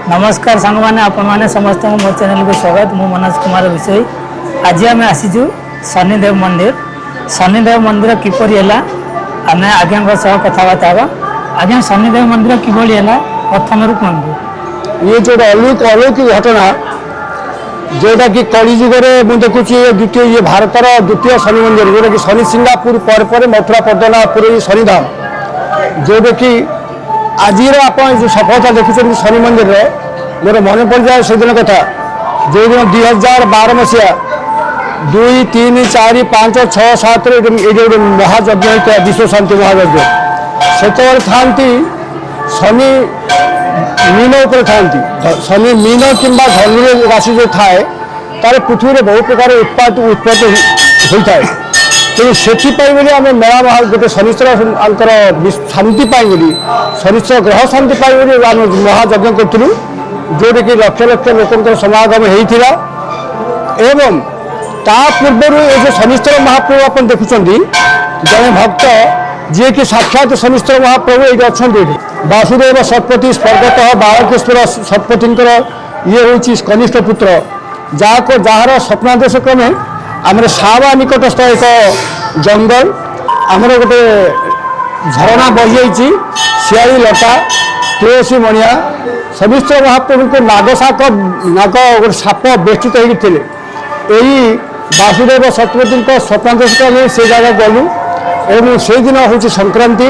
नमस्कार सांग मैंने आपण मैंने समस्त मो चैनल को स्वागत। मु मनोज कुमार विषय आज आम आसीचु शनिदेव मंदिर किपरि है आम आज्ञा कथबार्ता हाँ। आज्ञा शनिदेव मंदिर किभली है प्रथम रू कहूँ। ये जो अलौकिक घटना जोटा कि कलिजुग मुझे देखुची द्वितीय ये भारतर द्वितीय शनि मंदिर जोटा कि शनि सिंगापुर पर मथुरा पद्मनाभपुर शनिधाम जोटा कि आज आप जो सफलता देखुं शनि मंदिर मोर मन पड़ जाए से दिन कथा जो दिन 2012 मसीहा 2, 3, 4, 5, 6, 7 ये महायज्ञ होता है विश्व शांति महायज्ञ से था शनि मीन उपर था शनि मीन कि धनु राशि जो थाए तार पृथ्वी में बहुत प्रकार उत्पत्ति होता है तेणु से आम मेला महा गोटे शनिश्चर शांति बोली शनिश्चर ग्रह शांति बोली आम महायज्ञ करूँ जोटा कि लक्ष लक्ष लोक समागम होता एवं ता पूर्व ये जो शनिश्चर महाप्रभु आप देखुं जड़े भक्त जी कि साक्षात शनिश्चर महाप्रभु ये अच्छा वासुदेव सतपति स्वर्गत बालकृष्ण सतपति ये हूँ कनिष्ठ पुत्र जार स्वप्नादेश क्रमे आम सावा निकटस्थ एक जंगल आमर गोटे झरणा बही शियाली लता तुलसी मणिया शनिश्चर महाप्रभु को नागशाक नाग गोटे साप बेष्टित होते यही वासुदेव सतपति स्वप्नादेश क्रमे से जगह गलु और से दिन हूँ संक्रांति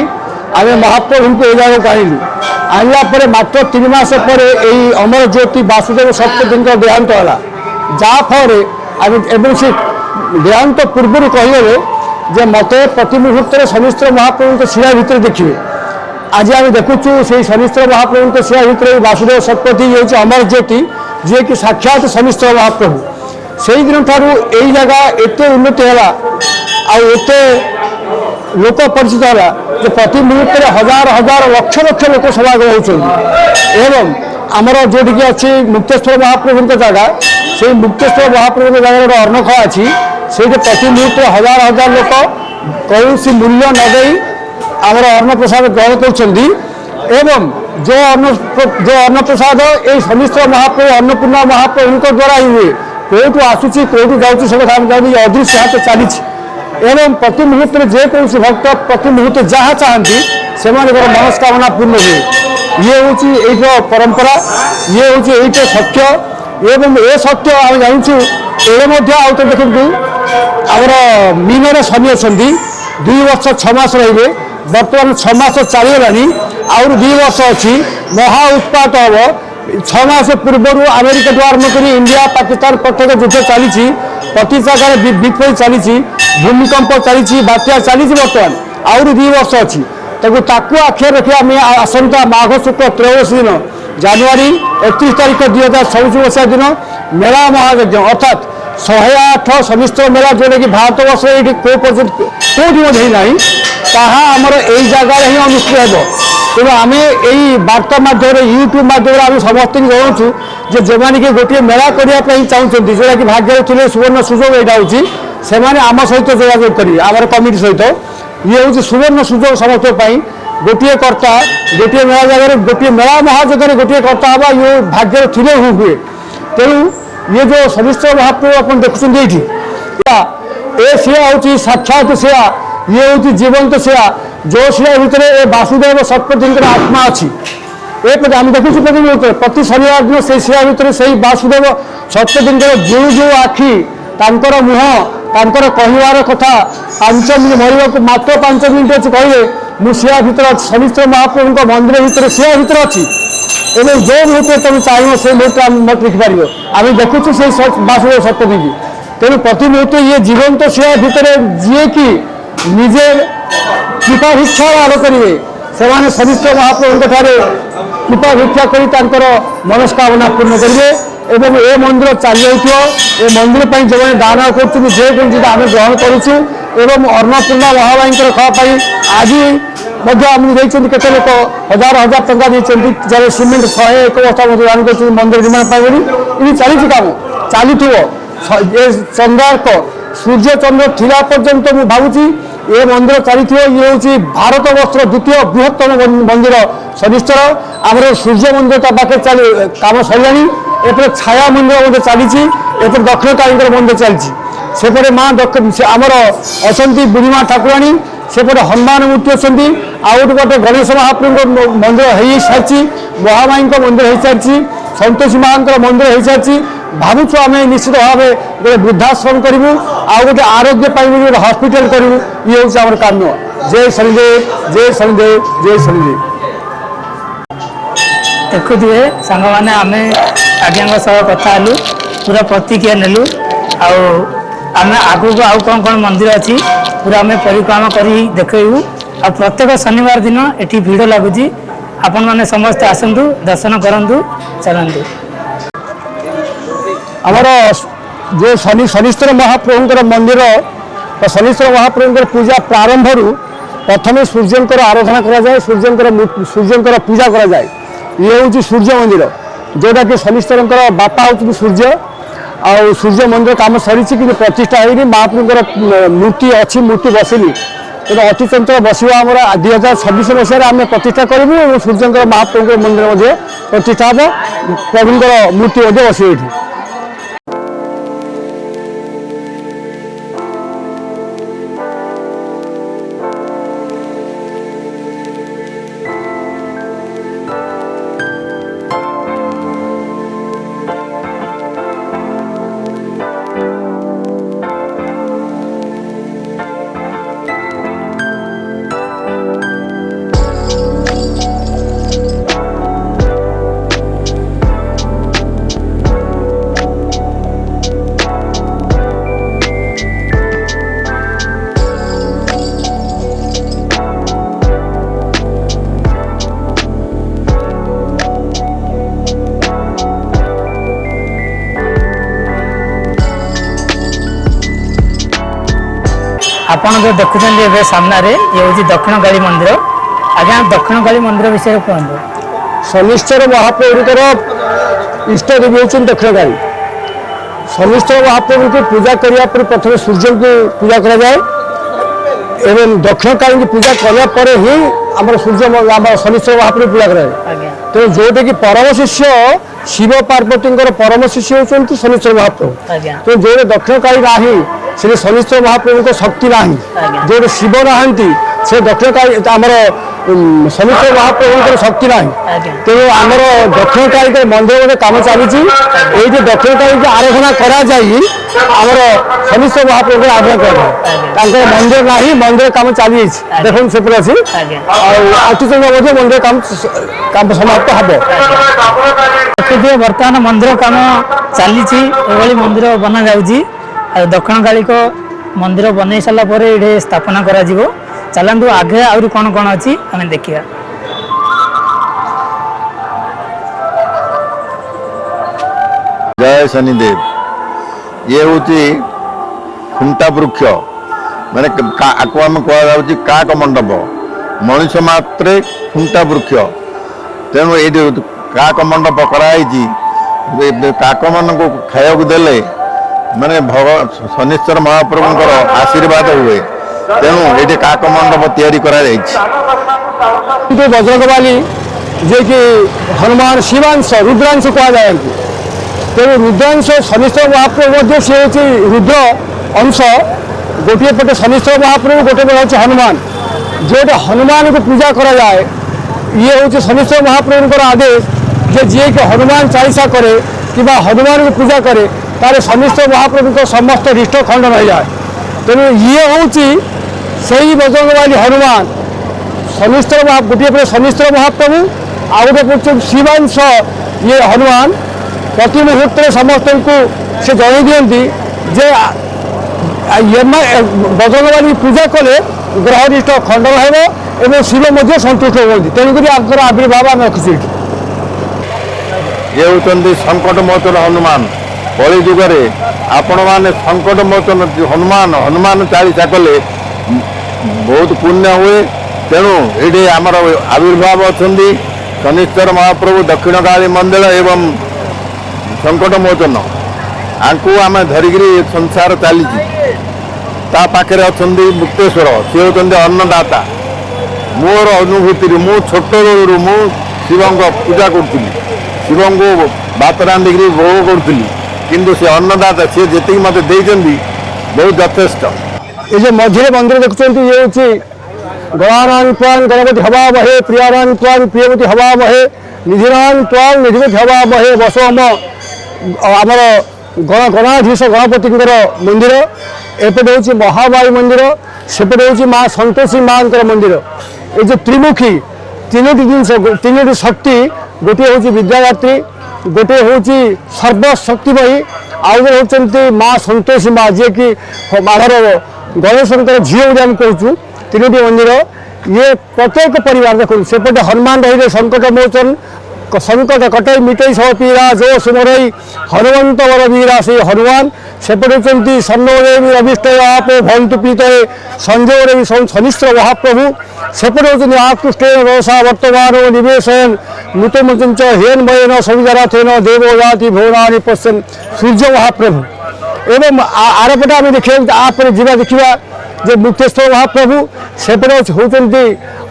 आम महाप्रभु को ये जगह आनला मात्र 3 मास पर यही अमर ज्योति वासुदेव सतपति देहांत है जहाँफल से देहांत पूर्व कहे जे मत प्रति मुहूर्त शनिश्चर महाप्रभु के शिरा भितर देखिए आज आम देखुचु से शनिश्चर महाप्रभु के शिरा भितर वासुदेव सतपति ये अमर ज्योति जी कि साक्षात शनिश्चर महाप्रभु से दिन ठार यही जगह एत उन्नति है आते लोक परिचित है जो प्रति मुहूर्त हजार हजार लक्ष लक्ष लोक समागम होती एवं आमर जोटि अच्छी मुक्तेश्वर महाप्रभु जगह से मुक्तेश्वर महाप्रभु जगह गोटे अर्णखा अच्छी से प्रति मुहूर्त हजार हजार लोक कौन मूल्य नदे आमर अन्न प्रसाद ग्रहण कर जो अन्न प्रसाद ये शनिश्चर महाप्रभु अन्नपूर्णा महाप्रभु द्वारा ही हुए कौटू आसूसी कौटू जाऊँगी से अदृश्य हाथ चली एवं प्रति मुहूर्त में जेकोसी भक्त प्रति मुहूर्त जहाँ चाहती से मनस्कामना पूर्ण हुए ये हूँ ये परंपरा ये हूँ ये सत्य एवं ये सत्य आम जानूँ ये आउ तो देखु आमर मीन शनि अच्छा 2 वर्ष 6 मास रे बर्तमान 6 मास चलीगला आउ 2 वर्ष अच्छी महा उत्पात हम 6 मास पूर्व अमेरिका ठूँ आरंभ कर इंडिया पाकिस्तान प्रत्येक युद्ध चली प्रति जगह विपत्ति चली भूमिकंप चली बात्या चली बर्तमान आउ 2 वर्ष अच्छी ताकू आखिर रखी आम आसंता माघ शुक्ल त्रयोदशी दिन जानुरी 31 तारीख 2024 मसीहा दिन मेला महायज्ञ अर्थात 108 शनिश्चर मेला जोटा कि भारत वर्ष ये कौटी ना ताहा आमर यही जगह ही अनुष्ठित हो तेणु आम यही वार्ता मध्यम यूट्यूब मध्यम आम समस्त कहूँ जे जो कि गोटे मेला करने चाहते जोटा कि भाग्य थे सुवर्ण सुजोग यहाँ हूँ से आम सहित जोगाजोग करेंगे आमर कमिटी सहित ये हूँ सुवर्ण सुजोग समस्त गोटे कर्ता गोटे मेला जगह गोटे मेला महायज्ञ गोटे कर्ता हवा ये भाग्य थे हुए तेणु ये जो शनिश्चर महाप्रभु आप देखुं ये शिया हूँ साक्षात शिया ये हूँ जीवंत शिया जो शिया भितर ये वासुदेव सतपति आत्मा अच्छी ये आम देखुँ प्रति शनिवार दिन से शिया भितर से वासुदेव सतपति जो जो आखि तांकर मुह तांकर कहवार कथा 5 मिनिट मरवा मात्र 5 मिनिट अच्छी कहे मुझे भितर शनिश्चर महाप्रभु मंदिर भितर शिया भितर अच्छी एवं जो मुहूर्त तुम चाहिए से मुहूर्त मत लिखिपार आम देखुँ से वासुदेव सतपति की तेणु प्रति मुहूर्त ये जीवंत शिया भितर जी कि निजे कृपा भिक्षा लाभ करेंगे से शनिश्चर महाप्रभु कृपा भिक्षा कर मनस्कामना पूर्ण करेंगे एवं ए मंदिर चली जाए मंदिर पर जो दान कर आम ग्रहण करुचु एवं अन्नपूर्णा महामाई खावाई आज के लोक हजार हजार टंका जब सीमेंट 101 बस्ता दान कर मंदिर निर्माण ये चली कम चलुव चंद्रार्क सूर्य चंद्र थिला पर्यंत मुझे भावुची ए मंदिर चली ये हूँ भारत वर्षर द्वितीय बृहत्तम मंदिर शनिश्चर आमर सूर्य मंदिर पाखे चली कम सरला एपटे छाया मंदिर चली दक्षिणकाली मंदिर चली सेपटे माँ आमर अच्छा बुढ़ीमा ठाकुराणी सेपटे हनुमान मूर्ति अच्छा आउ गोटे गणेश महाप्रभु मंदिर हो सारी महामाई मंदिर हो सारी संतोषी माँ मंदिर हो सारी भावुँ आम निश्चित भाव गोटे वृद्धाश्रम करूँ आउ गोटे आरोग्य गोटे हस्पिटाल करूँ ये हूँ आम काम जय शनिदेव जय शनिदेव जय शनिदेव। देखुए सांग मैंने आम आज्ञा सह कथा हेलु पूरा प्रतिक्रिया नेलु आम आगु को आउ कौन कौन मंदिर अच्छी पूरा आम परिक्रमा कर देखू आ प्रत्येक शनिवार दिन एटी भिड़ लगुच आपण मैंने समस्ते आसतु दर्शन करूँ चलतु आमर जो शनिश्चर महाप्रभुंर मंदिर शनिश्चर महाप्रभुंर पूजा प्रारंभ प्रथम सूर्यंकर आराधना कराए सूर्यंकर पूजा कराए ये हूँ सूर्य मंदिर जोटा कि शनिश्चर बापा हूँ सूर्य आ सूर्य मंदिर काम सरी कि प्रतिष्ठा होनी महाप्रभुंर मूर्ति अच्छी मूर्ति बसिली तेना अति चंचल बसवा आम 2026 मसीह आम प्रतिष्ठा करूँ और सूर्यंकर महाप्रभुंर मंदिर प्रतिष्ठा हम प्रभुंर मूर्ति बस ये आपण जो देखुं सामने ये हूँ दक्षिणकाली मंदिर आज्ञा दक्षिणकाली मंदिर विषय कहूँ शनिश्चर महाप्रभुंर इष्ट देवी हूँ दक्षिणकाली शनिश्चर महाप्रभु को पूजा करने पर प्रथम सूर्य को पूजा कराए एवं दक्षिणकाली की पूजा कराया ही आम सूर्य आम शनिश्चर महाप्रभु पूजा कराए तो जोटा कि परम शिष्य शिव पार्वती परम शिष्य होती शनिश्चर महाप्रभु तो जो दक्षिणकाली ना से शनिश्चर महाप्रभु को शक्ति ना जो शिव नहांती से दक्षिणकाली आमर शनिश्चर महाप्रभु शक्ति ना तेणु आमर दक्षिणकाली मंदिर गोटे कम चली दक्षिणकाली आराधना कराई आमर शनिश्चर महाप्रभु आराधना कर मंदिर ना मंदिर कम चली देखो से अच्छी अतिचंद मंदिर काम समाप्त हम बर्तमान मंदिर कम चली मंदिर बना जाऊँगी दक्षिणकाली को मंदिर बनई सारापर ये स्थापना करा चलतु आगे आउरी कौन कौन अच्छी आम देखा जय शनिदेव ये हूँ खुंटा वृक्ष माने आपको आम कह काक मंडप मनुष्य मात्रे खुंटा वृक्ष तेणु ये काक मंडप कराई काक मान को खाया देले माने शनिश्चर महाप्रभुंर आशीर्वाद हुए तेणु ये काक मंडप तैयारी करा बजरंगबाली जे कि हनुमान शिवांश रुद्रांश कहुए तेणु रुद्रांश शनिश्चर महाप्रभु सी हूँ रुद्र अंश गोटे पटे शनिश्चर महाप्रभु गोटे पटे हूँ हनुमान जोटे हनुमान को पूजा कराए ये हूँ शनिश्चर महाप्रभुंर आदेश जे जी कि हनुमान चालीसा करे कि हनुमान को पूजा करे तारे शनिश्चर महाप्रभु को समस्त रिष्ट खंडन हो जाए तेणु ये हूँ से बजरंगबाली हनुमान शनिश्चर गोटे पटे शनिश्चर महाप्रभु आ गोटे पक्ष शिवांश ये हनुमान प्रति मुहूर्त समस्त को से जन दिखती जे बजरंगबाली पूजा कले ग्रह निष्ठ खंडन हो शिव मध्य संतुष्ट होती तेणुक आकर आविर्भाव आम रखी ये होती संकट मोचन हनुमान कली जुगे आपण मैंने संकट मोचन हनुमान हनुमान चालीसा कले बहुत पुण्य हुए तेणु ये आमर आविर्भाव अच्छा शनिश्चर महाप्रभु दक्षिणकाली मंदिर एवं संकट मोचन आपको आम धरिकी संसार चली ତା ପାଖରେ ଅଛନ୍ତି ମୁକ୍ତେଶ୍ୱର, ସେ ହେଉଛନ୍ତି ଅନ୍ନଦାତା। ମୋର ଅନୁଭୂତିରେ ମୁଁ ଛୋଟବେଳରୁ ମୁଁ ଶିବଙ୍କ ପୂଜା କରୁଥିଲି, ଶିବଙ୍କୁ ଭାତ ରାନ୍ଧିକିରି ଭୋଗ କରୁଥିଲି, କିନ୍ତୁ ସେ ଅନ୍ନଦାତା ସିଏ ଯେତିକି ମୋତେ ଦେଇଛନ୍ତି ବହୁତ ଯଥେଷ୍ଟ। ଏ ଯେ ମଝିରେ ମନ୍ଦିର ଦେଖୁଛନ୍ତି ଇଏ ହେଉଛି ଗଣାନାନ ତ୍ୱାଂ ଗଣପତି ହବା ବହେ, ପ୍ରିୟାନାନ ତ୍ୱାଂ ପ୍ରିୟପତି ହବା ବହେ, ନିଧିନାନ ତ୍ୱାଂ ନିଧିପତି ହବା ବହେ ବସୋମ ଆମର ଗଣାଧୀଶ ଗଣପତିଙ୍କର ମନ୍ଦିର। ଏପଟେ ହେଉଛି ମହାମାୟୀ ମନ୍ଦିର, ସେପଟେ ହେଉଛି ମା ସନ୍ତୋଷୀ ମାଙ୍କର ମନ୍ଦିର। ଏ ଯେ ତ୍ରିମୁଖୀ ତିନୋଟି ଜିନିଷ, ତିନୋଟି ଶକ୍ତି, ଗୋଟିଏ ହେଉଛି ବିଦ୍ୟାଦାତ୍ରୀ, ଗୋଟିଏ ହେଉଛି ସର୍ବଶକ୍ତିମୟୀ, ଆଉ ଗୋଟେ ହେଉଛନ୍ତି ମା ସନ୍ତୋଷୀ ମା, ଯିଏକି ଆମର ଗଣେଶଙ୍କର ଝିଅ ବୋଲି ଆମେ କହୁଛୁ। ତିନୋଟି ମନ୍ଦିର ଇଏ ପ୍ରତ୍ୟେକ ପରିବାର ଦେଖନ୍ତୁ। ସେପଟେ ହନୁମାନ ରହିଲେ ସଙ୍କଟ ମୋଚନ, संकट कटई मिटई सब पीरा जो सुमरई हनुमंत वर वीरा से हनुमान सेपटे सन्नदेवी अभिष्ट आप भंतु पीते संजोरे शनिश्र महाप्रभु सेपटे आकृष्ट रोषा वर्तमान निवेशन मृतमुच हेन मयन सविजराथेन देवो जाति भुवनानि पश्यन् सूर्य महाप्रभु। एवं आरपटे आम देखा जीवा देखा जे मुक्तेश्वर महाप्रभु सेपटे होती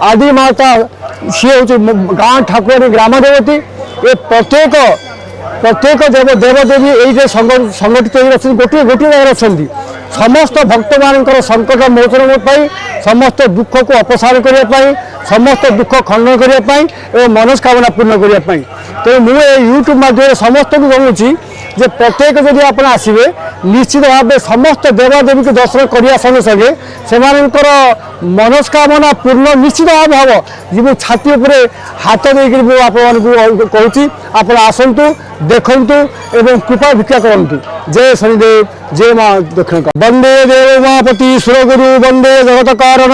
आदि माता सी हूँ गाँ ठाकुर ग्राम देवती। ये प्रत्येक देवदेवी ये संगठित गोटे गोटे जगह अच्छा समस्त भक्त मान संकट मोचन समस्त दुख को अपसार करने समस्त दुख खंडन करने और मनस्कामना पूर्ण करने। तो मुझे यूट्यूब माध्यम समस्त को कहूँ जे प्रत्येक जदि आप आसवे निश्चित भाव समस्त देवादेवी को दर्शन करने संगे संगे से मनस्कामना पूर्ण निश्चित भाव हम जी छाती उपर हाथ देकर कहूँ आप आसतु देखु एवं कृपा भिक्षा करूँ। जय शनिदेव जय माँ दक्षिण। वंदे देव उमापति सुरगुरु वंदे जगत कारण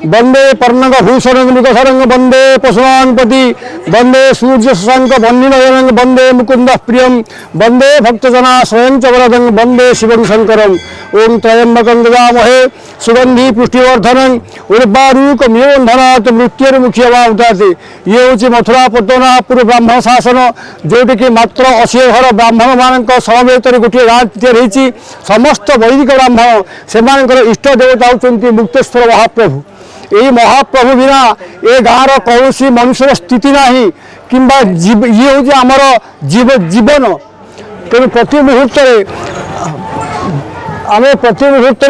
वंदे पर्णक भूषण निकसरंग वंदे पशुमानपति वंदे सूर्य शशांक वन्निनयनं वंदे मुकुंद प्रियं वंदे भक्तजना स्वयं च वरदं वंदे शिवं शंकरं। ओं त्र्यंबकं ददामहे सुगंधि पुष्टिवर्धनं उर्वारुकमिवन्धनात् मृत्युर्मुख्यमावताते। ये हूँ मथुरा पद्मनाभपुर ब्राह्मण शासन जोटि कि मात्र 80 घर ब्राह्मण मान समवेत गोटे गाँ रही समस्त वैदिक ब्राह्मण से इष्ट देवता होती मुक्तेश्वर महाप्रभु। यही महाप्रभु बिना ये गाँव कौन मनुष्य स्थिति ना कि ये हूँ आमर जीवन। तेणु प्रति मुहूर्त आम प्रति मुहूर्त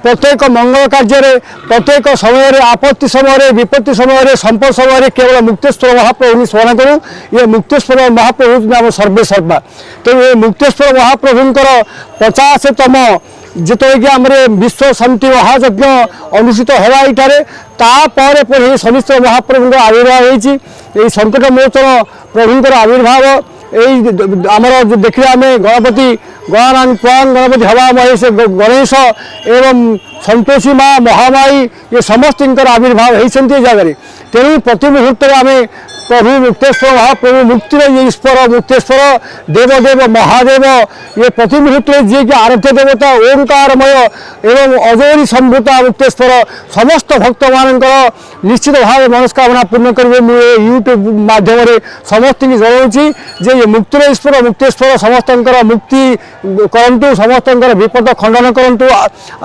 प्रत्येक मंगल कार्य प्रत्येक समय आपत्ति समय विपत्ति समय संपद समय केवल मुक्तेश्वर महाप्रभु स्मरण करूँ। ये मुक्तेश्वर महाप्रभु आम सर्वे सर्वा। तो ये मुक्तेश्वर महाप्रभुंर 50तम जिते कि आम विश्व शांति महायज्ञ अनुष्ठित होगा ये तापर शनिश्वर महाप्रभु आविर्भाव होती संकट मोचन प्रभुंर आविर्भाव यही आमर देखिए आम गणपति गणानान त्वां गणपति हवा महे से गणेश एवं संतोषी माँ महामाई ये समस्त आविर्भाव होती जगह। तेणु प्रति मुहूर्त आम प्रभु मुक्तेश्वर महाप्रभु मुक्तिर ईश्वर मुक्तेश्वर देवदेव महादेव ये प्रति मुहूर्त जी कि आराध्य देवता ओंकारमय एवं अजोरी संभूता मुक्तेश्वर समस्त भक्त मान निश्चित भाव मनस्कामना पूर्ण करेंगे। मुझे यूट्यूब माध्यम समस्त की जनाऊँगी जे ये मुक्तिर ईश्वर मुक्तेश्वर समस्त मुक्ति करंतु समस्त विपद खंडन करंतु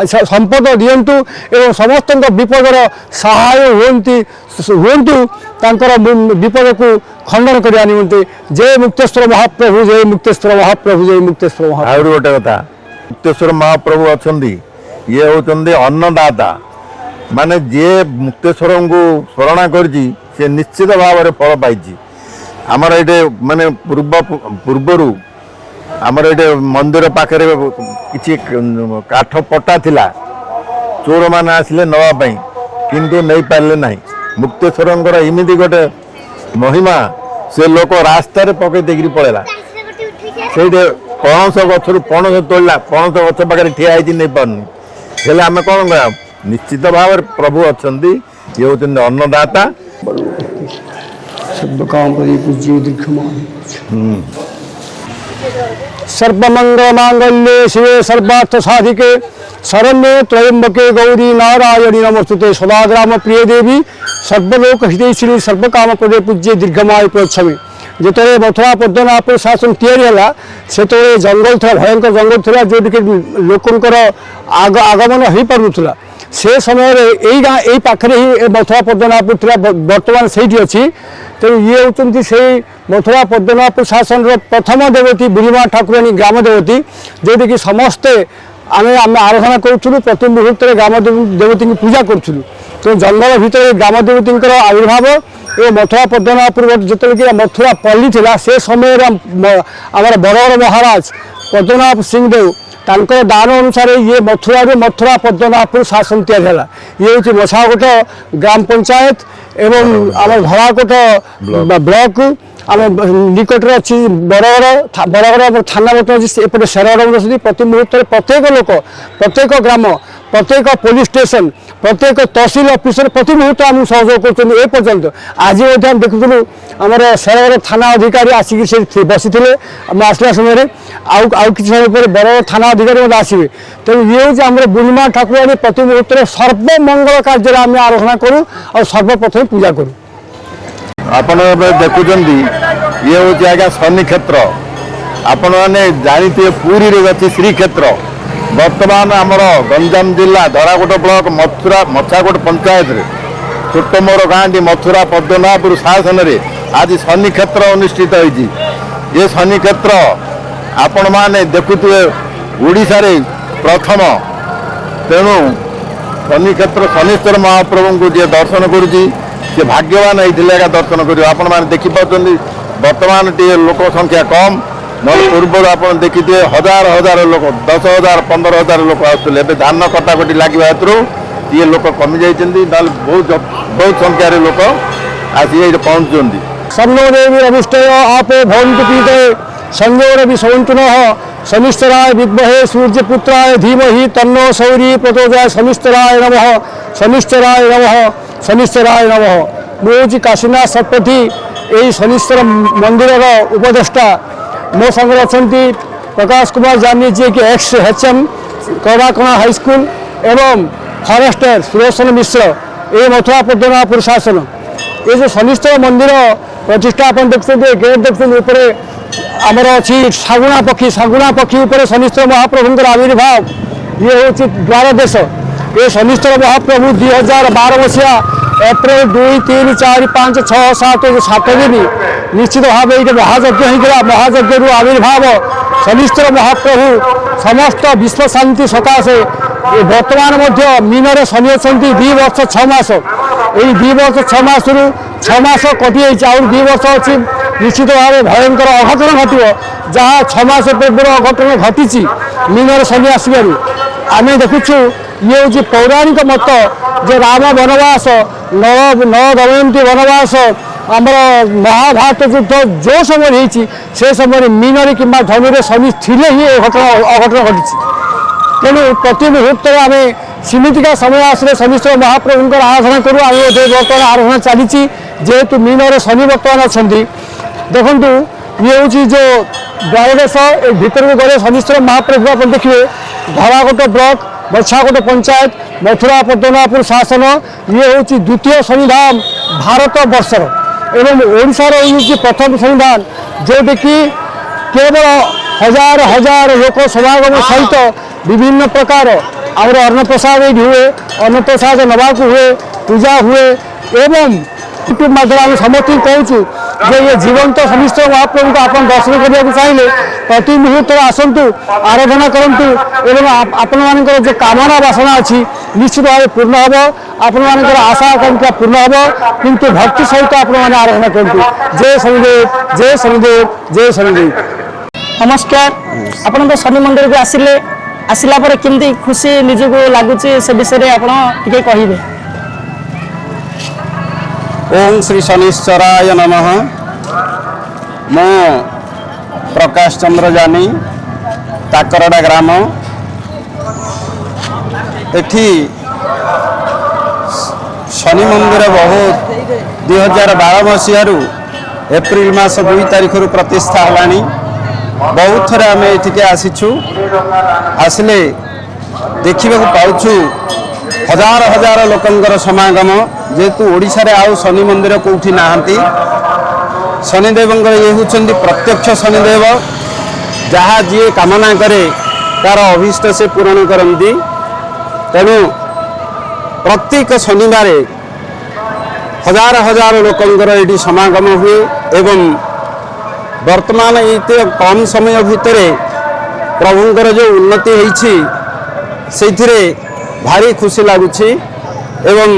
संपद दिंतु एवं समस्त विपदर सहाय हुंतु विपद को खंडन करने निमंते। जय मुक्तेश्वर महाप्रभु जय मुक्तेश्वर महाप्रभु जय मुक्तेश्वर महाप्रभु। और गोटे कथा मुक्तेश्वर महाप्रभु अच्छा ये होती अन्नदाता माने जे मुक्तेश्वर को स्मरण कर निश्चित भाव में फल पाई। आमर ये माने पूर्वर आमर ये मंदिर पाखे किसी काठ पटा थिला चोर मैंने आसिले नवापाई किंतु नहीं पारे ना। मुक्तेश्वर इमिदी गोटे महिमा से लोक रास्ता पकई देकर पड़ेगा से पणस गचर पणस तोड़ला पणस गच पाखे ठिया नहीं पार्नि हेल्ले आम कौन कह निश्चित भाव प्रभु अच्छा ये हूँ अन्नदाता। सर्वमंगल मांगल्ये शिवे सर्वार्थ साधिके शरण्ये त्र्यंबके गौरी नारायणी नमोस्तुते सदाग्राम प्रिय देवी सर्वलोक हितैषिणी सर्वकाम प्रदे पूज्य दीर्घमायु प्रच्छमे। जिते मथुरा पद्मनाभपुर शासन तैयारी है ସେତେବେଳେ ଜଙ୍ଗଲ ଥିଲା, ଭୟଙ୍କର ଜଙ୍ଗଲ ଥିଲା, ଯେଉଁଠିକି ଲୋକଙ୍କର ଆଗମନ ହେଇପାରୁନଥିଲା। ସେ ସମୟରେ ଏଇ ଗାଁ ଏଇ ପାଖରେ ହିଁ ମଥୁରା ପଦ୍ମନାଭପୁର ଥିଲା, ବର୍ତ୍ତମାନ ସେଇଠି ଅଛି। ତେଣୁ ଇଏ ହେଉଛନ୍ତି ସେଇ ମଥୁରା ପଦ୍ମନାଭପୁର ଶାସନର ପ୍ରଥମ ଦେବତୀ ବୁଢ଼ୀମା ଠାକୁରାଣୀ ଗ୍ରାମ ଦେବତୀ, ଯେଉଁଠିକି ସମସ୍ତେ ଆମେ ଆରାଧନା କରୁଥିଲୁ, ପ୍ରତି ମୁହୂର୍ତ୍ତରେ ଗ୍ରାମ ଦେବତୀଙ୍କୁ ପୂଜା କରୁଥିଲୁ। ତେଣୁ ଜଙ୍ଗଲ ଭିତରେ ଗ୍ରାମ ଦେବତୀଙ୍କର ଆବିର୍ଭାବ ଏବଂ ମଥୁରା ପଦ୍ମନାଭପୁର ଯେତେବେଳେ କି ମଥୁରା ପଲ୍ଲୀ ଥିଲା, ସେ ସମୟରେ ଆମର ବରଗଡ଼ ମହାରାଜ ପଦ୍ମନାଭ ସିଂ ଦେବ ତାଙ୍କର ଦାନ ଅନୁସାରେ ଇଏ ମଥୁରାରୁ ମଥୁରା ପଦ୍ମନାଭପୁର ଶାସନ ତିଆରି ହେଲା। ଇଏ ହେଉଛି ମଶାକୋଟ ଗ୍ରାମ ପଞ୍ଚାୟତ ଏବଂ ଆମର ଧଳାକୋଟ ବ୍ଲକ, ଆମ ନିକଟରେ ଅଛି ବରଗଡ଼ ଥାନା ବର୍ତ୍ତମାନ ଅଛି, ଏପଟେ ଶେରଗଡ଼ ଅଛନ୍ତି। ପ୍ରତି ମୁହୂର୍ତ୍ତରେ ପ୍ରତ୍ୟେକ ଲୋକ, ପ୍ରତ୍ୟେକ ଗ୍ରାମ, ପ୍ରତ୍ୟେକ ପୋଲିସ ଷ୍ଟେସନ, ପ୍ରତ୍ୟେକ ତହସିଲ ଅଫିସରେ ପ୍ରତି ମୁହୂର୍ତ୍ତ ଆମକୁ ସହଯୋଗ କରୁଛନ୍ତି। ଏ ପର୍ଯ୍ୟନ୍ତ ଆଜି ମଧ୍ୟ ଆମେ ଦେଖୁଥିଲୁ ଆମର ଶେରଗଡ଼ ଥାନା ଅଧିକାରୀ ଆସିକି ସେ ବସିଥିଲେ ଆମେ ଆସିଲା ସମୟରେ, ଆଉ କିଛି ସମୟ ପରେ ବରଗଡ଼ ଥାନା ଅଧିକାରୀ ମଧ୍ୟ ଆସିବେ। ତେଣୁ ଇଏ ହେଉଛି ଆମର ବୁଢ଼ୀମା ଠାକୁରାଣୀ ପ୍ରତି ମୁହୂର୍ତ୍ତରେ ସର୍ବମଙ୍ଗଳ କାର୍ଯ୍ୟରେ ଆମେ ଆରାଧନା କରୁ ଆଉ ସର୍ବପ୍ରଥମେ ପୂଜା କରୁ। ଆପଣ ଏବେ ଦେଖୁଛନ୍ତି ଇଏ ହେଉଛି ଆଜ୍ଞା ଶନି କ୍ଷେତ୍ର। ଆପଣମାନେ ଜାଣିଥିବେ ପୁରୀରେ ଅଛି ଶ୍ରୀକ୍ଷେତ୍ର। ବର୍ତ୍ତମାନ ଆମର ଗଞ୍ଜାମ ଜିଲ୍ଲା ଧରାକୋଟ ବ୍ଲକ ମଛାକୋଟ ପଞ୍ଚାୟତରେ ଛୋଟ ମୋର ଗାଁଟି ମଥୁରା ପଦ୍ମନାଭପୁର ଶାସନରେ ଆଜି ଶନିକ୍ଷେତ୍ର ଅନୁଷ୍ଠିତ ହୋଇଛି। ଏ ଶନିକ୍ଷେତ୍ର ଆପଣମାନେ ଦେଖୁଥିବେ ଓଡ଼ିଶାରେ ପ୍ରଥମ। ତେଣୁ ଶନିକ୍ଷେତ୍ର ଶନିଶ୍ୱର ମହାପ୍ରଭୁଙ୍କୁ ଯିଏ ଦର୍ଶନ କରୁଛି ସେ ଭାଗ୍ୟବାନ ହେଇଥିଲେ ଏକା ଦର୍ଶନ କରିବ। ଆପଣମାନେ ଦେଖିପାରୁଛନ୍ତି ବର୍ତ୍ତମାନ ଟିକେ ଲୋକ ସଂଖ୍ୟା କମ୍, ନହେଲେ ପୂର୍ବରୁ ଆପଣ ଦେଖିଥିବେ ହଜାର ହଜାର ଲୋକ, 10,000 15,000 ଲୋକ ଆସୁଥିଲେ। ଏବେ ଧାନ କଟାକଟି ଲାଗିବା ହେତୁରୁ ଇଏ ଲୋକ କମିଯାଇଛନ୍ତି, ନହେଲେ ବହୁତ ସଂଖ୍ୟାରେ ଲୋକ ଆସି ଏଇଠି ପହଞ୍ଚୁଛନ୍ତି। ସନ୍ନୋଦେବୀ ରବିଷ୍ଟୟ ଆପେ ଭବନ୍ତୁ ପୀତେ ସଂଯୋଗରବି ସୌନ୍ତୁନଃ ଶନିଶ୍ଚରାୟ ବିଦ୍ମହେ ସୂର୍ଯ୍ୟପୁତ୍ରାୟ ଧୀମହି ତନ୍ନୋ ସୌରୀ ପ୍ରଚୋଦୟାତ୍ ଶନିଶ୍ଚରାୟ ନମଃ ଶନିଶ୍ଚରାୟ ନମଃ ଶନିଶ୍ଚରାୟ ନମଃ। ମୁଁ ହେଉଛି କାଶୀନାଥ ଶତପଥୀ, ଏହି ଶନିଶ୍ଚର ମନ୍ଦିରର ଉପଦେଷ୍ଟା। ମୋ ସାଙ୍ଗରେ ଅଛନ୍ତି ପ୍ରକାଶ କୁମାର ଜାନି, ଯିଏକି ex-HM କଳାକଣା ହାଇସ୍କୁଲ ଏବଂ ଫରେଷ୍ଟର ସୁଦର୍ଶନ ମିଶ୍ର, ଏ ମଥୁରା ପଦ୍ମନାଭପୁର ଶାସନ। ଏ ଯେଉଁ ଶନିଶ୍ଚର ମନ୍ଦିର ପ୍ରତିଷ୍ଠା ଆପଣ ଦେଖୁଛନ୍ତି, ଗେଟ୍ ଦେଖୁଛନ୍ତି, ଉପରେ ଆମର ଅଛି ଶାଗୁଣା ପକ୍ଷୀ ଉପରେ ଶନିଶ୍ଚର ମହାପ୍ରଭୁଙ୍କର ଆବିର୍ଭାବ। ଇଏ ହେଉଛି ଦ୍ୱାରଦେଶ। ଏ ଶନିଶ୍ଚର ମହାପ୍ରଭୁ 2012 ମସିହା ଏପ୍ରିଲ 2, 3, 4, 5, 6, 7 ଦିନ ନିଶ୍ଚିତ ଭାବେ ଏଇଠି ମହାଯଜ୍ଞ ହେଇଥିଲା। ମହାଯଜ୍ଞରୁ ଆବିର୍ଭାବ ଶନିଶ୍ଚର ମହାପ୍ରଭୁ ସମସ୍ତ ବିଶ୍ୱ ଶାନ୍ତି ସକାଶେ ବର୍ତ୍ତମାନ ମଧ୍ୟ ମୀନରେ ଶନି ଅଛନ୍ତି 2 ବର୍ଷ 6 ମାସ। ଏଇ 2 ବର୍ଷ 6 ମାସରୁ 6 ମାସ କଟିଯାଇଛି, ଆହୁରି 2 ବର୍ଷ ଅଛି। ନିଶ୍ଚିତ ଭାବେ ଭୟଙ୍କର ଅଘଟଣ ଘଟିବ, ଯାହା 6 ମାସ ପୂର୍ବରୁ ଅଘଟଣ ଘଟିଛି ମୀନରେ ଶନି ଆସିବାରୁ। ଆମେ ଦେଖୁଛୁ ଇଏ ହେଉଛି ପୌରାଣିକ ମତ ଯେ ରାମ ବନବାସ, ନଳ ଦମୟନ୍ତୀ ବନବାସ, ଆମର ମହାଭାରତ ଯୁଦ୍ଧ ଯେଉଁ ସମୟରେ ହେଇଛି ସେ ସମୟରେ ମୀନରେ କିମ୍ବା ଧନୁରେ ଶନି ଥିଲେ ହିଁ ଅଘଟଣ ଘଟିଛି। ତେଣୁ ପ୍ରତି ମୁହୂର୍ତ୍ତରେ ଆମେ ସେମିତିକା ସମୟ ଆସିଲେ ଶନିଶ୍ଚର ମହାପ୍ରଭୁଙ୍କର ଆରାଧନା କରୁ। ଆମେ ଏବେ ବର୍ତ୍ତମାନ ଆରାଧନା ଚାଲିଛି, ଯେହେତୁ ମୀନରେ ଶନି ବର୍ତ୍ତମାନ ଅଛନ୍ତି। ଦେଖନ୍ତୁ ଇଏ ହେଉଛି ଯେଉଁ ଦ୍ୱାରଦେଶ, ଏ ଭିତରକୁ ଗଲେ ଶନିଶ୍ଚର ମହାପ୍ରଭୁ ଆପଣ ଦେଖିବେ। ଧଳାକୋଟ ବ୍ଲକ ମଛାକୋଟ ପଞ୍ଚାୟତ ମଥୁରା ପଦ୍ମନାଭପୁର ଶାସନ। ଇଏ ହେଉଛି ଦ୍ୱିତୀୟ ଶନିଧାମ ଭାରତ ବର୍ଷର ଏବଂ ଓଡ଼ିଶାର ହେଉଛି ପ୍ରଥମ ଶନିଧାମ, ଯେଉଁଠିକି କେବଳ ହଜାର ହଜାର ଲୋକ ସମାଗମ ସହିତ ବିଭିନ୍ନ ପ୍ରକାର ଆମର ଅନ୍ନପ୍ରସାଦ ଏଇଠି ହୁଏ। ଅନ୍ନପ୍ରସାଦ ନେବାକୁ ହୁଏ, ପୂଜା ହୁଏ ଏବଂ ୟୁଟ୍ୟୁବ୍ ମାଧ୍ୟମରେ ଆମେ ସମସ୍ତଙ୍କୁ କହୁଛୁ ଯେ ଏ ଜୀବନ୍ତ ଶନିଶ୍ଚର ମହାପ୍ରଭୁଙ୍କୁ ଆପଣ ଦର୍ଶନ କରିବାକୁ ଚାହିଁଲେ ପ୍ରତି ମୁହୂର୍ତ୍ତରେ ଆସନ୍ତୁ, ଆରାଧନା କରନ୍ତୁ ଏବଂ ଆପଣମାନଙ୍କର ଯେଉଁ କାମନା ବାସନା ଅଛି ନିଶ୍ଚିତ ଭାବେ ପୂର୍ଣ୍ଣ ହେବ। ଆପଣମାନଙ୍କର ଆଶା ଆକାଂକ୍ଷା ପୂର୍ଣ୍ଣ ହେବ, କିନ୍ତୁ ଭକ୍ତି ସହିତ ଆପଣମାନେ ଆରାଧନା କରନ୍ତୁ। ଜୟ ଶନିଦେବ, ଜୟ ଶନିଦେବ, ଜୟ ଶନିଦେବ। ନମସ୍କାର। ଆପଣଙ୍କ ଶନି ମନ୍ଦିରକୁ ଆସିଲା ପରେ କେମିତି ଖୁସି ନିଜକୁ ଲାଗୁଛି ସେ ବିଷୟରେ ଆପଣ ଟିକେ କହିବେ। ओम श्री शनिश्चराय नमः। मो प्रकाश चंद्र जानी, ताकरडा ग्राम। एठी शनि मंदिर बहुत 2012 मसीह एप्रिल मास 2 तारीख प्रतिष्ठा हलानी। बहुत थर आम ये आसीचु, आसिले देखा पाचु हजार हजार लोकंर समागम। जेहेतु ओडिशा रे आउ शनि मंदिर कौटी नहांती। शनिदेव ये होचंदी प्रत्यक्ष शनिदेव। जहाँ जी कामना करे तार अभीष्ट से पूरण करती। तेणु प्रत्येक शनिवार हजार हजार लोकंर ये समागम हुए एवं वर्तमान ये कम समय भितर प्रभुंकर जो उन्नति होती भारी खुशी लगुच एवं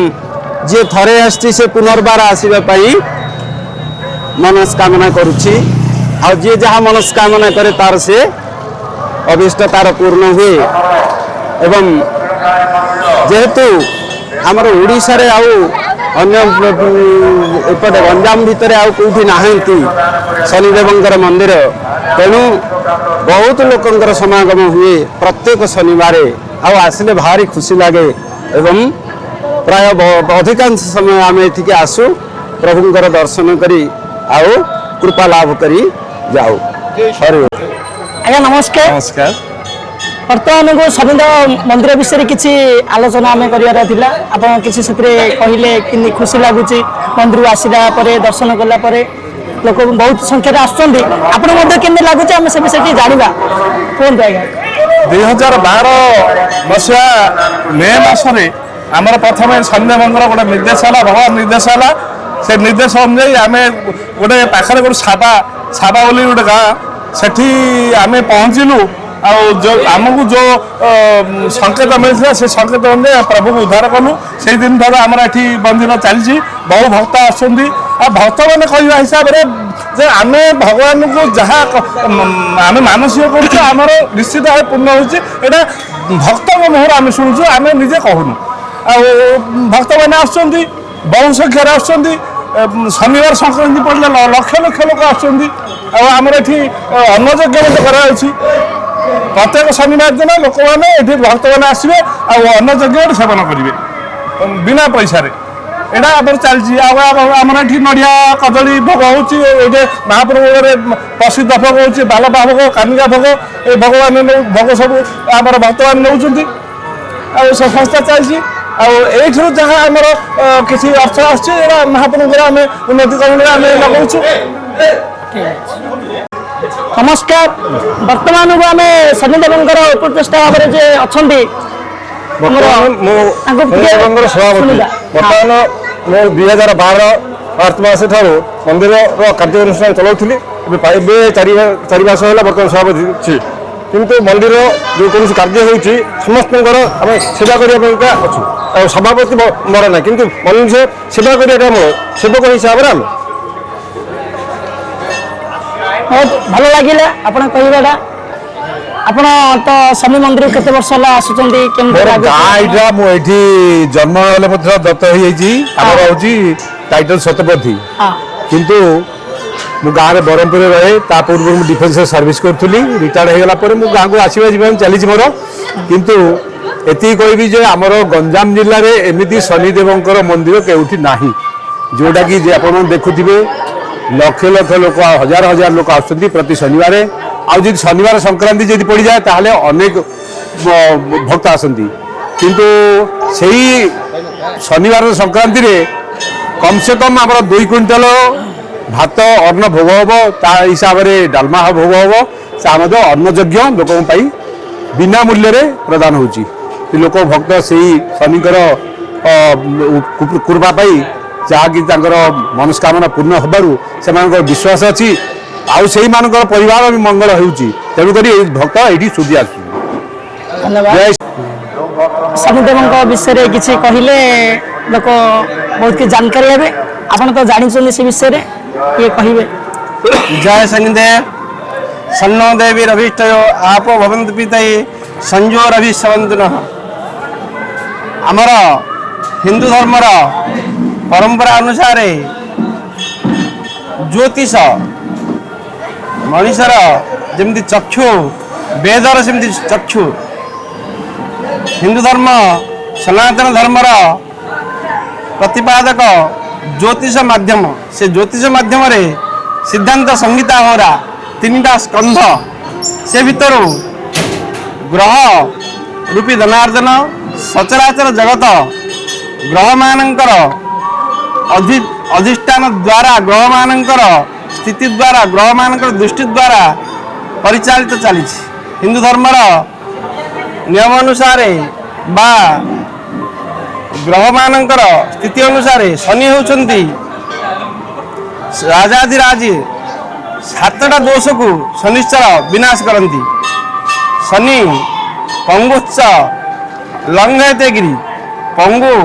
जी थरे आसी से पुनर्बार आसवाई मनस्कामना करुच्ची आ जी जहाँ मनस्कामना करे तार से अभिष्ट तार पूर्ण हुए एवं जेहेतु आमर ओडिशा रे आउ अन्य एपटे गंजाम भितर आउ कोठी नाहंती शनिदेवंकर मंदिर तेणु बहुत लोकंकर समागम हुए प्रत्येक शनिवार आउ आसिले भारी खुशी लगे एवं प्राय अधिकांश समय आम एठिके आसु प्रभुंकर दर्शन करी आउ कृपा लाभ करी जाऊ। आज्ञा नमस्कार। नमस्कार। बर्तमान को शनिदेव मंदिर विषय किसी आलोचना आम कर आप किसी कहले कि खुशी लगुच मंदिर आसला दर्शन कला लोक बहुत संख्यार आसके लगुच आम से विषय जाना कहतु आज्ञा। 2012 मसीहा मे मसरे आमर प्रथम शनिदेवंकर गोटे निर्देश है भगवान निर्देश है से निर्देश अनुजाई आम गोटे पाखे गोटे साबा बोली गोटे गाँ से आम पहुँचलु आमको जो संकेत मिलता से संकेत अनुजाई प्रभु को उद्धार कलु से दिन ठार आम ये मंदिर चली बहु भक्त आसुँच भक्त मैंने कहवा हिसाब से जे आम भगवान को जहाँ आम मानसिक कर निश्चित भाव पूर्ण होता भक्त मुहर आम शुणुचु आम निजे कहूनु भक्त मैंने आसुँच बहु संख्यार आसुँच शनिवार संक्रांति पड़े लक्ष लक्ष लोक आमर ये अन्नयज्ञ करा प्रत्येक शनिवार दिन लोक मैंने ये भक्त मैंने आसवे अन्नयज्ञ सेवन करेंगे बिना पैसा यहाँ आम चलती आमर ये नड़िया कदली भोग हो महाप्रभु प्रसिद्ध भोग हो बालपा भोग कानिका भोग ये भगवान भोग सब आम भक्त मैंने नौ संस्था चलती आठू जहाँ आमर किसी अर्थ आसो महाप्रभु आम उन्नतिकरण आम लगाऊ। नमस्कार। वर्तमान को आम शनिदेवंकर उपदेष्टा भाव में जे अच्छा बर्तमान मो 2012 मार्च मस मंदिर कार्यानुष्ठान चलाऊली चारि मास है बर्तमान सभापति किंतु मंदिर जो कौन कार्य हो समस्त आम सेवा करने अच्छु सभापति मोर ना कि मनुष्य सेवा करने मोर सेवक हिसाब से आम बहुत भल लगे आप कहवाटा आपण तो शनि मंदिर केते वर्ष होला आसुचंदी गाँटा मुझे जन्म दत्त हो टाइटल शतपथी किंतु मु गाँव में ब्रह्मपुर रहे पूर्व मुझे डिफेन्स सर्विस करी रिटायर्ड होगा गाँव को आसवा जी चली मोर किंतु एति कहबी जे आमर गंजाम जिले में एमती शनिदेवंकर मंदिर केउठी नाही जोटा कि आप देखुवे लक्ष लक्ष लोक हजार हजार लोक आसुँच प्रति शनिवार आदि शनिवार संक्रांति जब पड़ जाए ताहले अनेक भक्त आसती किंतु सही शनिवार संक्रांति रे कम से कम आम 2 क्विंटल भात अन्न भोग हम ता हिसाब से डालमा भोग हम से आम अन्नयज्ञ लोक बिना मूल्य प्रदान होची लोक भक्त से शनिकर कृपा पाई जहाँकि मनस्कामना पूर्ण होबारु से विश्वास अच्छी आउ से परिवार भी मंगल होउची तेणुक भक्त ये सुधी आस। शनिदेव विषय किसी कहले लोक बहुत कि जानकारी हे आप तो जानी से विषय ये कहे। जय शनिदेव सन्नो देवी रविष्टयो आप भवन्तु पितये संजोरभिषवन्तु नः। आमर हिंदू धर्मर परंपरा अनुसार ज्योतिष मनुष्यर जमी चक्षु वेदर सेमती चक्षु हिंदू धर्म सनातन धर्मर प्रतिपादक ज्योतिष माध्यम से ज्योतिष माध्यम सिद्धांत संहिता होरा 3टा स्कंध से भितर ग्रह रूपी धनार्जन सचराचर जगत ग्रह मानकर अधिष्ठान द्वारा ग्रह मानकर स्थिति द्वारा ग्रह मानकर दृष्टि द्वारा परिचालित चली हिंदू धर्मर नियम अनुसार बा ग्रह मानकर स्थिति अनुसार शनि होउछंती राजाधिराज 7टा दोष को शनिश्चर विनाश करती। शनि पंगुच्च लंघयतेगिरी पंगु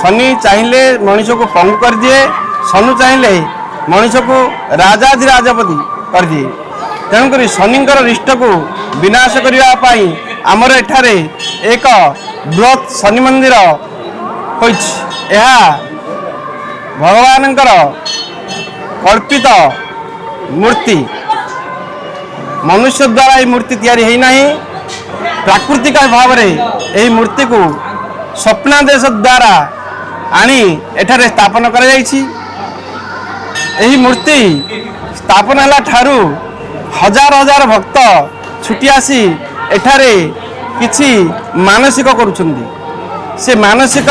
शनि चाहिए मनुष्य को पंगु कर दिए, शनु चाहिए मनुष्य को राजाधिराजपति कर दिए। तेणुक शनिंकर रिष्ट को विनाश करने आमर एठारे एक बृहत शनि मंदिर होइछ। भगवान कल्पित मूर्ति मनुष्य द्वारा ये मूर्ति तैयारी है नहीं, प्राकृतिक भाव में यही मूर्ति को स्वप्नादेश द्वारा आनी एठारे स्थापन कर मूर्ति स्थापन है ठारू हजार हजार भक्त छुटी आसी एठारे किछि मानसिक करुछंदी। से मानसिक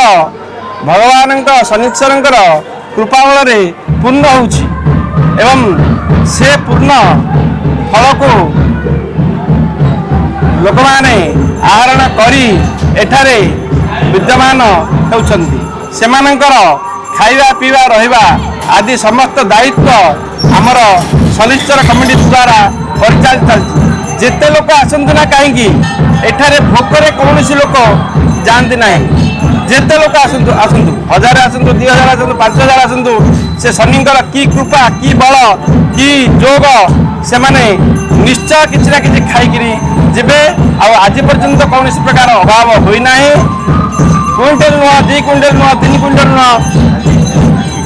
भगवान शनिश्चर कृपा बल पूर्ण होउछि एवं से पूर्ण फल को लोक माने आहरण करी एठारे विद्यमान होउछंती। सेमानंकर खाइबा पीवा रहिबा आदि समस्त दायित्व आमर शनिश्चर कमिटी द्वारा परिचालित। जेते लोक आसंतु ना कहीं एठारे भोकरे कौन लोक जानती ना, जेते लोक आसंतु आसंतु 1000 आसंतु 2000 आसंतु 5000 आसंतु से शनिंकर की कृपा की बल की जोग से माने निश्चय किसी ना किसी खाई जीवे। आज पर्यंत कौन प्रकार अभाव होना, क्विंटल नुह 2 क्विंटल नुह 3 क्विंटल नुह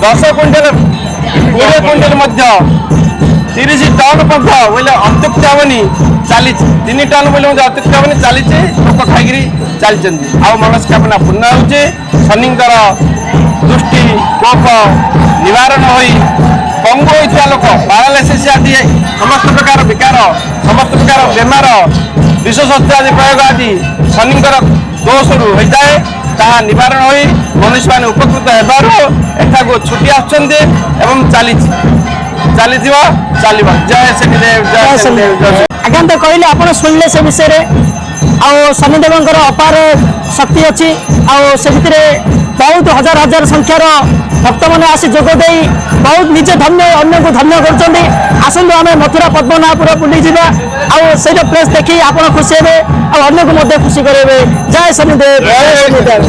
10 क्विंटल 20 क्विंटल 30 टन बोले अत्युक्ति हेनी चली 3 टन बोले अत्युक्ति हेनी चली लोक खाई चलती। आ मनस्कामना पूर्ण हो शनिंकर दृष्टि कोप निवारण हो पंगु होता लोक पारालिसिस आदि समस्त प्रकार विकार समस्त प्रकार बेमार विशेषत्व आदि प्रयोग आदि शनिंकर दोष रु होता है ताहा निवारण हो मनुष्य मान उपकृत होता छुट्टी आसुँच चली चली चल। जय शनिदेव जय शनिदेव जय। आज्ञा तो कहले आप शुणिले से विषय आउ शनिदेव अपार शक्ति अच्छी से बहुत हजार हजार संख्यार भक्त मैंने आसी जोगदे बहुत निजे धन्य अन्य को धन्य कर आम मथुरा पद्मनाभपुर बुली जा से प्लेस देखी आप खुशी हे अन्य को खुशी करेंगे। जय शनिदेव जय शनिदेव।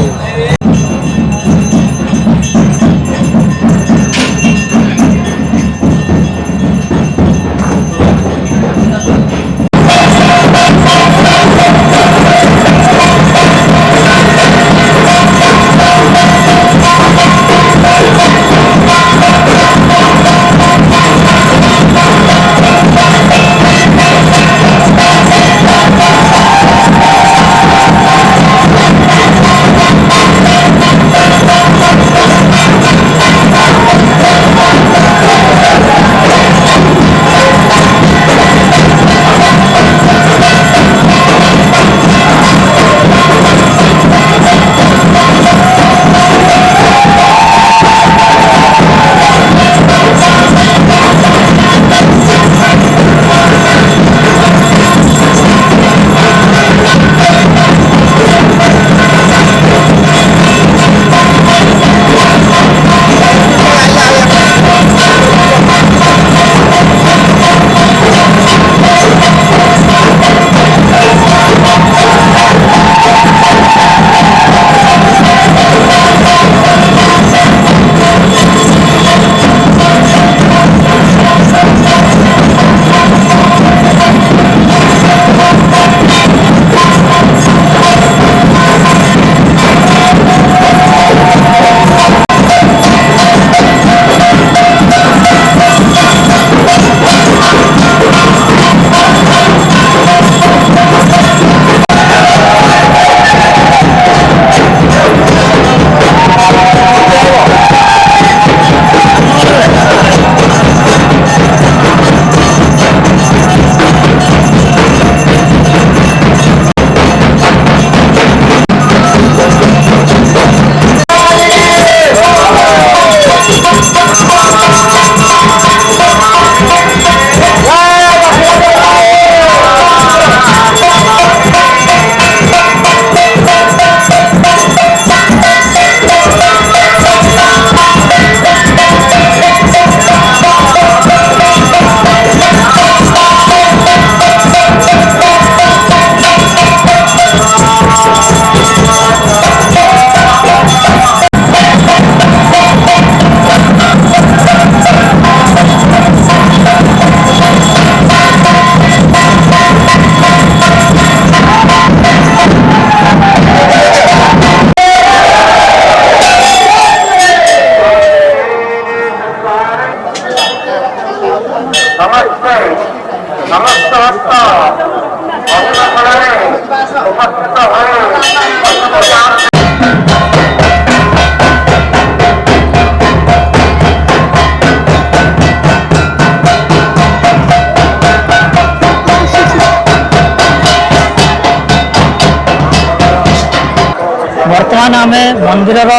ବର୍ତ୍ତମାନ ଆମେ ମନ୍ଦିରର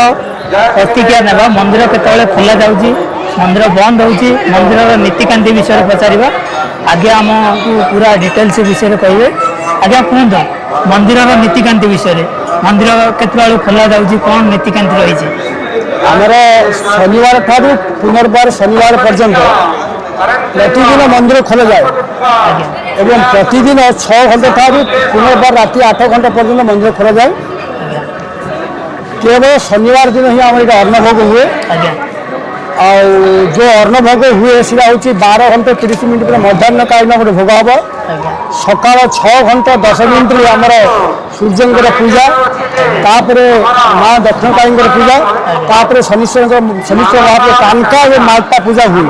ପ୍ରତିକ୍ରିୟା ନେବା। ମନ୍ଦିର କେତେବେଳେ ଖୋଲା ଯାଉଛି, ମନ୍ଦିର ବନ୍ଦ ହେଉଛି, ମନ୍ଦିରର ନୀତିକାନ୍ତି ବିଷୟରେ ପଚାରିବା। ଆଜ୍ଞା ଆମକୁ ପୁରା ଡିଟେଲ୍ସ ବିଷୟରେ କହିବେ। ଆଜ୍ଞା କୁହନ୍ତୁ ମନ୍ଦିରର ନୀତିକାନ୍ତି ବିଷୟରେ, ମନ୍ଦିର କେତେବେଳେ ଖୋଲା ଯାଉଛି, କ'ଣ ନୀତିକାନ୍ତି ରହିଛି? ଆମର ଶନିବାର ଠାରୁ ପୁନର୍ବାର ଶନିବାର ପର୍ଯ୍ୟନ୍ତ ପ୍ରତିଦିନ ମନ୍ଦିର ଖୋଲାଯାଏ ଆଜ୍ଞା ଏବଂ ପ୍ରତିଦିନ 6 ଘଣ୍ଟା ଠାରୁ ପୁନର୍ବାର ରାତି 8 ଘଣ୍ଟା ପର୍ଯ୍ୟନ୍ତ ମନ୍ଦିର ଖୋଲାଯାଏ। କେବଳ ଶନିବାର ଦିନ ହିଁ ଆମର ଏଇଟା ଅନ୍ନଭୋଗ ହୁଏ। ଆଜ୍ଞା ଆଉ ଯେଉଁ ଅନ୍ନଭୋଗ ହୁଏ ସେଟା ହେଉଛି 12 ଘଣ୍ଟା 30 ମିନିଟ୍ ପରେ ମଧ୍ୟାହ୍ନକାଳୀନ ଗୋଟେ ଭୋଗ ହେବ। ଆଜ୍ଞା ସକାଳ 6 ଘଣ୍ଟା 10 ମିନିଟ୍ରେ ଆମର ସୂର୍ଯ୍ୟଙ୍କର ପୂଜା, ତାପରେ ମା ଦକ୍ଷିଣକାଳୀଙ୍କର ପୂଜା, ତାପରେ ଶନିଶ୍ଚର ମହାପ୍ରଭୁ କାନକା ଏବଂ ମାଳପା ପୂଜା ହୁଏ,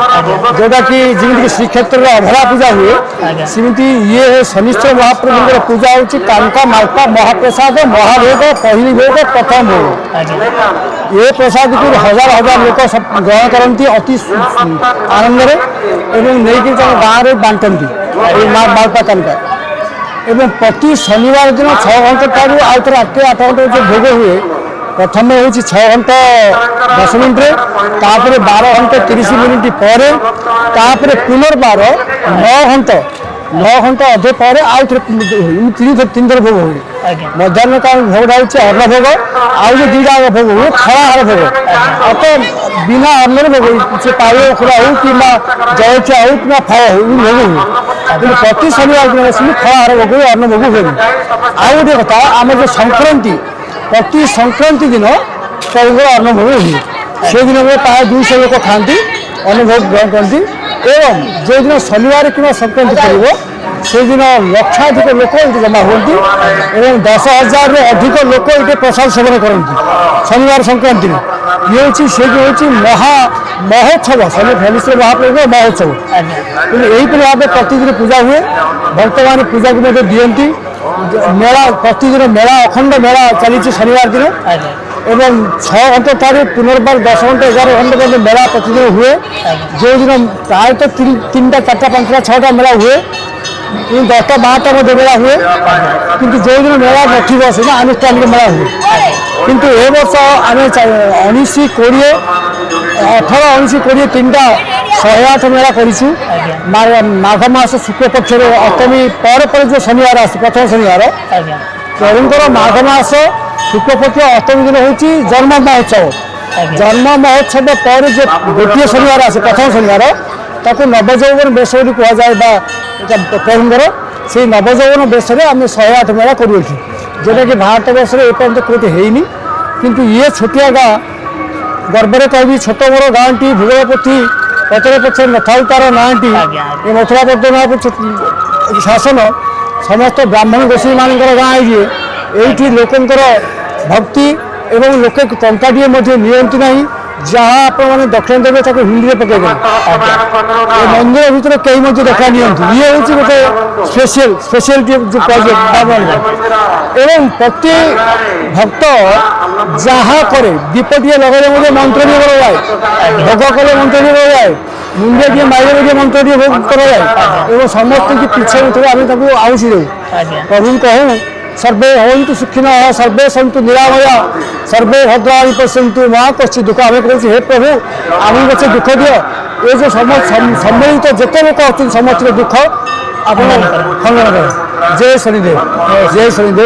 ଯେଉଁଟାକି ଯେମିତିକି ଶ୍ରୀକ୍ଷେତ୍ରରେ ଅଭଡ଼ା ପୂଜା ହୁଏ, ସେମିତି ଇଏ ଶନିଶ୍ଚର ମହାପ୍ରଭୁଙ୍କର ପୂଜା ହେଉଛି କାନକା ମାଳପା ମହାପ୍ରସାଦ, ମହାଭୋଗ, ପହିଲି ଭୋଗ, ପ୍ରଥମ ଭୋଗ। ଆଜ୍ଞା ଏ ପ୍ରସାଦକୁ ହଜାର ହଜାର ଲୋକ ଗ୍ରହଣ କରନ୍ତି ଅତି ଆନନ୍ଦରେ ଏବଂ ନେଇକି ତାଙ୍କ ଗାଁରେ ବାଣ୍ଟନ୍ତି ଏଇ ମାଳପା କାନକା। ଏବଂ ପ୍ରତି ଶନିବାର ଦିନ 6 ଘଣ୍ଟା ଠାରୁ ଆଉ ଥରେ 8 ଘଣ୍ଟା ଯେଉଁ ଭୋଗ ହୁଏ, ପ୍ରଥମେ ହେଉଛି 6 ଘଣ୍ଟା 10 ମିନିଟ୍ରେ, ତାପରେ 12 ଘଣ୍ଟା 30 ମିନିଟ୍ ପରେ, ତାପରେ ପୁନର୍ବାର 9 ଘଣ୍ଟା ଅଧେ ପରେ ଆଉ ଥରେ ତିନି ଥର ଭୋଗ ହୁଏ। ଆଜ୍ଞା ମଧ୍ୟାହ୍ନ କାଳ ଭୋଗଟା ହେଉଛି ଅନ୍ନ ଭୋଗ, ଆଉ ଯେଉଁ ଦୁଇଟା ଭୋଗ ହୁଏ ଫଳାହାର ଭୋଗ। ଆଉ ତ ବିନା ଅନ୍ନରେ ଭୋଗ ସେ ପାଳ ଖୋଲା ହଉ କିମ୍ବା ଜଳଖିଆ ହଉ କିମ୍ବା ଫଳ ହଉ ଭୋଗ ହୁଏ, କିନ୍ତୁ ପ୍ରତି ଶନିବାର ଦିନ ସେମିତି ଫଳାହାର ଭୋଗ ହୁଏ, ଅନ୍ନ ଭୋଗ ହୁଏନି। ଆଉ ଗୋଟେ କଥା, ଆମର ଯେଉଁ ସଂକ୍ରାନ୍ତି, ପ୍ରତି ସଂକ୍ରାନ୍ତି ଦିନ ପ୍ରଭୁଙ୍କର ଅନ୍ନ ଭୋଗ ହୁଏ। ସେଦିନ ପ୍ରାୟ 200 ଲୋକ ଖାଆନ୍ତି, ଅନ୍ନ ଭୋଗ ଗ୍ରହଣ କରନ୍ତି। ଏବଂ ଯେଉଁଦିନ ଶନିବାର କିମ୍ବା ସଂକ୍ରାନ୍ତି ପଡ଼ିବ ସେଦିନ ଲକ୍ଷାଧିକ ଲୋକ ଏଠି ଜମା ହୁଅନ୍ତି ଏବଂ 10,000ରୁ ଅଧିକ ଲୋକ ଏଠି ପ୍ରସାଦ ସେବନ କରନ୍ତି ଶନିବାର ସଂକ୍ରାନ୍ତିରେ। ଇଏ ହେଉଛି ସେଠି ହେଉଛି ମହୋତ୍ସବ, ଶନିଶ୍ଚର ମହାପ୍ରଭୁଙ୍କ ମହୋତ୍ସବ। କିନ୍ତୁ ଏହିପରି ଭାବେ ପ୍ରତିଦିନ ପୂଜା ହୁଏ, ଭକ୍ତମାନେ ପୂଜାକୁ ମଧ୍ୟ ଦିଅନ୍ତି। ମେଳା ପ୍ରତିଦିନ ମେଳା, ଅଖଣ୍ଡ ମେଳା ଚାଲିଛି ଶନିବାର ଦିନ ଏବଂ 6 ଘଣ୍ଟା ଠାରୁ ପୁନର୍ବାର 10 ଘଣ୍ଟା 11 ଘଣ୍ଟା ପର୍ଯ୍ୟନ୍ତ ମେଳା ପ୍ରତିଦିନ ହୁଏ। ଯେଉଁଦିନ ପ୍ରାୟତଃ 3ଟା 4ଟା 5ଟା 6ଟା ମେଳା ହୁଏ, 10ଟା 12ଟା ମଧ୍ୟ ମେଳା ହୁଏ। କିନ୍ତୁ ଯେଉଁଦିନ ମେଳା ନଥିବ ସେଦିନ ଆନୁଷ୍ଠାନିକ ମେଳା ହୁଏ। କିନ୍ତୁ ଏ ବର୍ଷ ଆମେ 19, 20, 18, 19, 20 ତିନିଟା 108 ମେଳା କରିଛୁ। ମାଘ ମାସ ଶୁକ୍ଳପକ୍ଷରେ ଅଷ୍ଟମୀ ପରେ ପରେ ଯେଉଁ ଶନିବାର ଆସେ, ପ୍ରଥମ ଶନିବାର, ପ୍ରଭୁଙ୍କର ମାଘ ମାସ ଶୁକ୍ଳପକ୍ଷ ଅଷ୍ଟମୀ ଦିନ ହେଉଛି ଜନ୍ମ ମହୋତ୍ସବ। ଜନ୍ମ ମହୋତ୍ସବ ପରେ ଯେ ଗୋଟିଏ ଶନିବାର ଆସେ, ପ୍ରଥମ ଶନିବାର, ତାକୁ ନବଯୌବନ ବେଶ ବୋଲି କୁହାଯାଏ ବା ପ୍ରଭୁଙ୍କର ସେଇ ନବଯୌବନ ବେଶରେ ଆମେ 108 ମେଳା କରୁଅଛୁ, ଯେଉଁଟାକି ଭାରତ ବର୍ଷରେ ଏପର୍ଯ୍ୟନ୍ତ କେଉଁଠି ହେଇନି। କିନ୍ତୁ ଇଏ ଛୋଟିଆ ଗାଁ, ଗର୍ବରେ କହିବି ଛୋଟ ବଡ଼ ଗାଁଟି, ଭୂଗୋଳପୋଥି ପଛରେ ପଛରେ ନଥାଉ ତାର ନାଁଟି, ଏ ମଥୁରା ପଦ୍ମନାଭ ଶାସନ ସମସ୍ତ ବ୍ରାହ୍ମଣ ଗୋଷ୍ଠୀମାନଙ୍କର ଗାଁ ଇଏ। ଏଇଠି ଲୋକଙ୍କର ଭକ୍ତି ଏବଂ ଲୋକେ ଟଙ୍କାଟିଏ ମଧ୍ୟ ନିଅନ୍ତି ନାହିଁ। ଯାହା ଆପଣମାନେ ଦକ୍ଷିଣ ଦେବେ ତାକୁ ହୁଣ୍ଡିରେ ପକାଇଦେବେ। ଏ ମନ୍ଦିର ଭିତରେ କେହି ମଧ୍ୟ ଦେଖା ନିଅନ୍ତି। ଇଏ ହେଉଛି ଗୋଟେ ସ୍ପେଶିଆଲିଟି ଏବଂ ପ୍ରତି ଭକ୍ତ ଯାହା କରେ, ଦୀପଟିଏ ଲଗାଇଲେ ମଧ୍ୟ ମନ୍ତ୍ରଟିଏ କରାଯାଏ, ଭୋଗ କଲେ ମନ୍ତ୍ରଟିଏ କରାଯାଏ, ମୁଣ୍ଡିଆ ଟିଏ ମାରିଲେ ମଧ୍ୟ ମନ୍ତ୍ରଟିଏ ଭୋଗ କରାଯାଏ ଏବଂ ସମସ୍ତଙ୍କୁ ପିଛେ ଭିତରେ ଆମେ ତାକୁ ଆଉସି ଦେଉ। ପ୍ରଭୁଙ୍କୁ କହୁ सर्वे हवन्तु सुखिनः सर्वे सन्तु निरामया सर्वे भद्राणि पश्यन्तु मां कश्चित् दुःख। आम कहूँ हे प्रभु आम पछे दुख दियो, ये जो सम्मिलित जिते लोक अच्छे समस्त दुख आप खंडन करें। जय शनिदेव, जय शनिदेव।